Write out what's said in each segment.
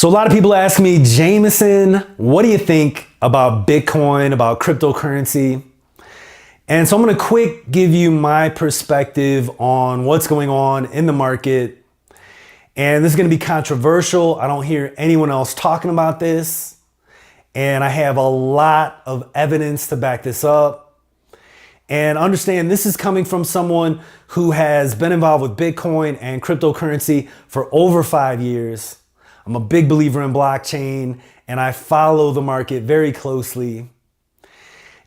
So a lot of people ask me, Jameson, what do you think about Bitcoin, about cryptocurrency? And so I'm going to quick give you my perspective on what's going on in the market. And this is going to be controversial. I don't hear anyone else talking about this. And I have a lot of evidence to back this up. And understand this is coming from someone who has been involved with Bitcoin and cryptocurrency for over 5 years. I'm a big believer in blockchain and I follow the market very closely.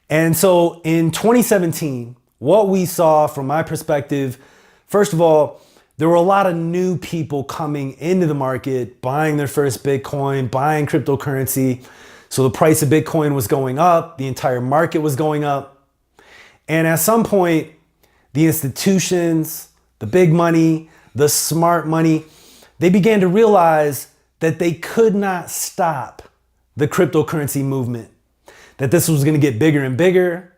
And so in 2017, what we saw from my perspective, first of all, there were a lot of new people coming into the market, buying their first Bitcoin, buying cryptocurrency. So the price of Bitcoin was going up, the entire market was going up. And at some point, the institutions, the big money, the smart money, they began to realize that they could not stop the cryptocurrency movement, that this was going to get bigger and bigger,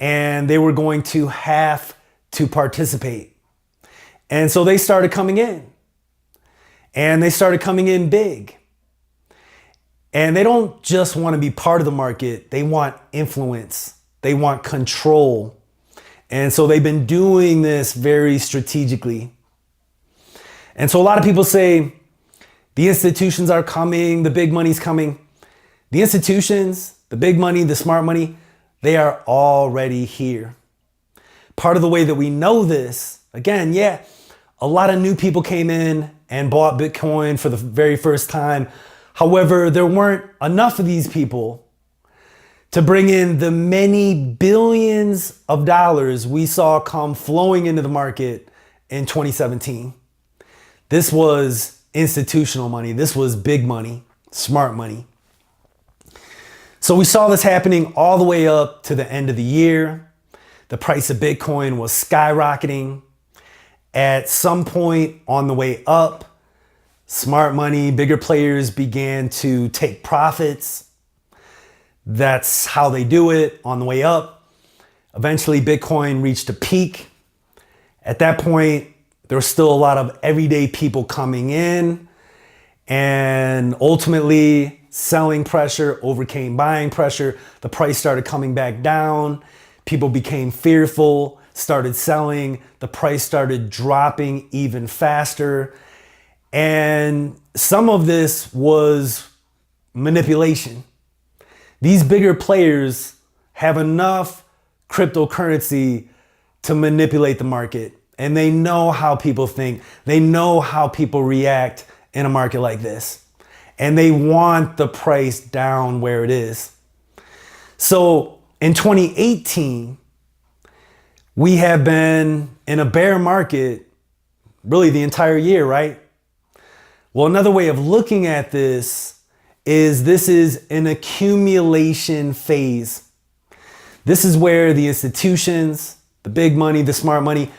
and they were going to have to participate. And so they started coming in, and they started coming in big. And they don't just want to be part of the market, they want influence, they want control. And so they've been doing this very strategically. And so a lot of people say, the institutions are coming, the big money's coming. The institutions, the big money, the smart money, they are already here. Part of the way that we know this, again, yeah, a lot of new people came in and bought Bitcoin for the very first time. However, there weren't enough of these people to bring in the many billions of dollars we saw come flowing into the market in 2017. This was institutional money. This was big money, smart money. So we saw this happening all the way up to the end of the year. The price of Bitcoin was skyrocketing. At some point on the way up, smart money, bigger players began to take profits. That's how they do it on the way up. Eventually, Bitcoin reached a peak. At that point, there was still a lot of everyday people coming in, and ultimately selling pressure overcame buying pressure. The price started coming back down. People became fearful, started selling. The price started dropping even faster. And some of this was manipulation. These bigger players have enough cryptocurrency to manipulate the market. And they know how people think. They know how people react in a market like this. And they want the price down where it is. So in 2018, we have been in a bear market really the entire year, right? Well, another way of looking at this is an accumulation phase. This is where the institutions, the big money, the smart money,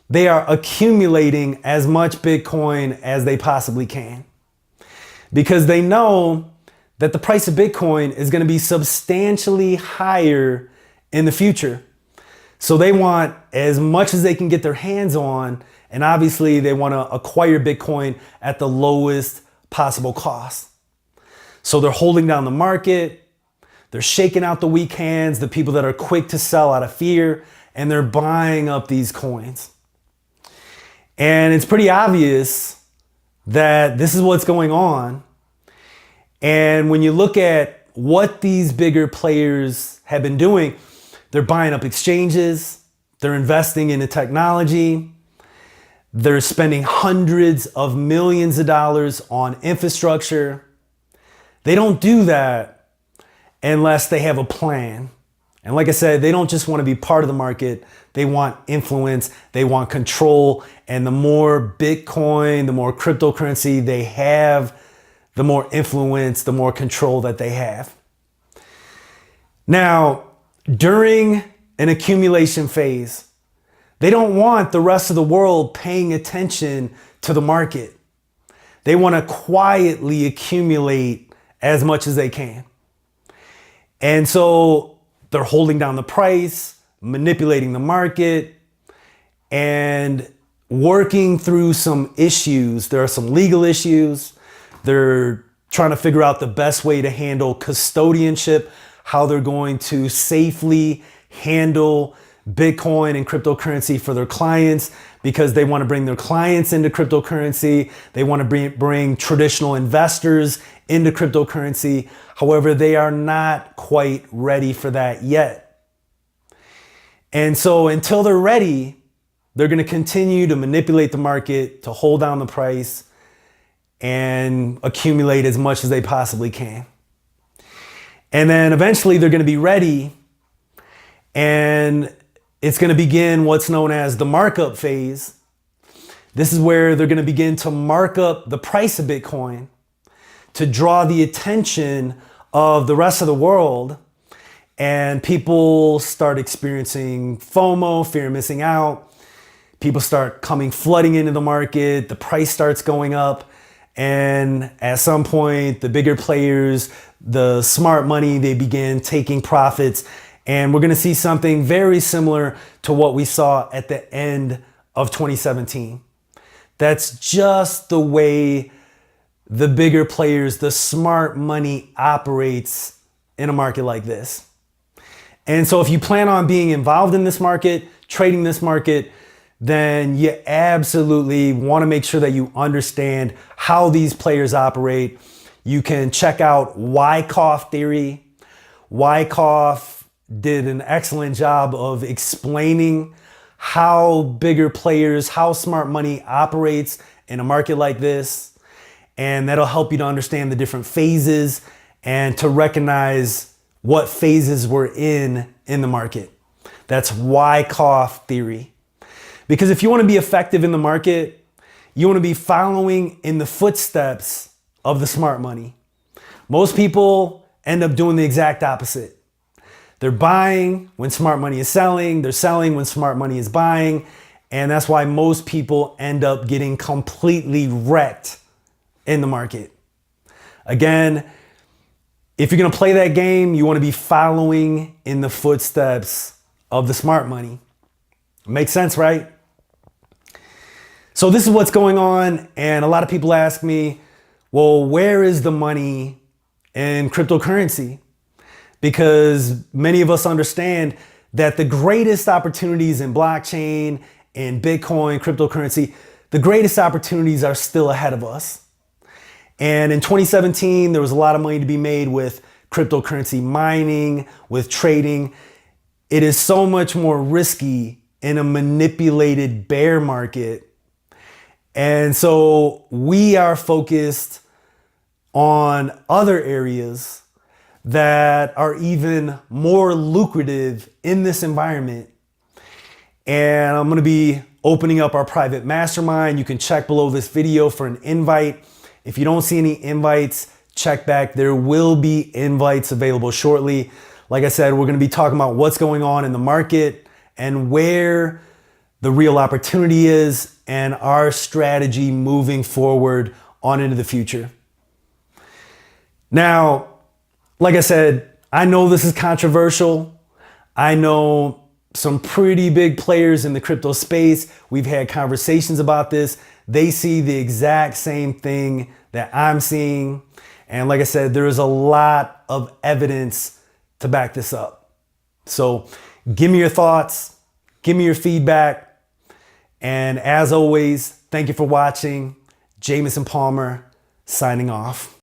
they are accumulating as much Bitcoin as they possibly can because they know that the price of Bitcoin is going to be substantially higher in the future. So they want as much as they can get their hands on, and obviously they want to acquire Bitcoin at the lowest possible cost. So they're holding down the market, they're shaking out the weak hands, the people that are quick to sell out of fear, and they're buying up these coins. And it's pretty obvious that this is what's going on. And when you look at what these bigger players have been doing, they're buying up exchanges, they're investing into technology, they're spending hundreds of millions of dollars on infrastructure. They don't do that unless they have a plan. And like I said, they don't just want to be part of the market. They want influence, they want control. And the more Bitcoin, the more cryptocurrency they have, the more influence, the more control that they have. Now, during an accumulation phase, they don't want the rest of the world paying attention to the market. They want to quietly accumulate as much as they can. And so they're holding down the price, manipulating the market, and working through some issues. There are some legal issues. They're trying to figure out the best way to handle custodianship, how they're going to safely handle Bitcoin and cryptocurrency for their clients, because they want to bring their clients into cryptocurrency. They want to bring traditional investors into cryptocurrency. However, they are not quite ready for that yet. And so until they're ready, they're going to continue to manipulate the market to hold down the price and accumulate as much as they possibly can. And then eventually they're going to be ready, and it's going to begin what's known as the markup phase. This is where they're going to begin to mark up the price of Bitcoin to draw the attention of the rest of the world. And people start experiencing FOMO, fear of missing out. People start flooding into the market. The price starts going up. And at some point, the bigger players, the smart money, they begin taking profits. And we're going to see something very similar to what we saw at the end of 2017. That's just the way the bigger players, the smart money operates in a market like this. And so if you plan on being involved in this market, trading this market, then you absolutely want to make sure that you understand how these players operate. You can check out Wyckoff theory. Wyckoff did an excellent job of explaining how bigger players, how smart money operates in a market like this. And that'll help you to understand the different phases and to recognize what phases we're in the market. That's Wyckoff theory. Because if you want to be effective in the market, you want to be following in the footsteps of the smart money. Most people end up doing the exact opposite. They're buying when smart money is selling. They're selling when smart money is buying. And that's why most people end up getting completely wrecked in the market. Again, if you're going to play that game, you want to be following in the footsteps of the smart money. Makes sense, right? So this is what's going on. And a lot of people ask me, well, where is the money in cryptocurrency? Because many of us understand that the greatest opportunities in blockchain, in Bitcoin, cryptocurrency, the greatest opportunities are still ahead of us. And in 2017, there was a lot of money to be made with cryptocurrency mining, with trading. It is so much more risky in a manipulated bear market. And so we are focused on other areas that are even more lucrative in this environment. And I'm going to be opening up our private mastermind. You can check below this video for an invite. If you don't see any invites, check back. There will be invites available shortly. Like I said, we're going to be talking about what's going on in the market and where the real opportunity is and our strategy moving forward on into the future. Now, like I said, I know this is controversial. I know some pretty big players in the crypto space. We've had conversations about this. They see the exact same thing that I'm seeing. And like I said, there is a lot of evidence to back this up. So give me your thoughts, give me your feedback. And as always, thank you for watching. Jamison Palmer signing off.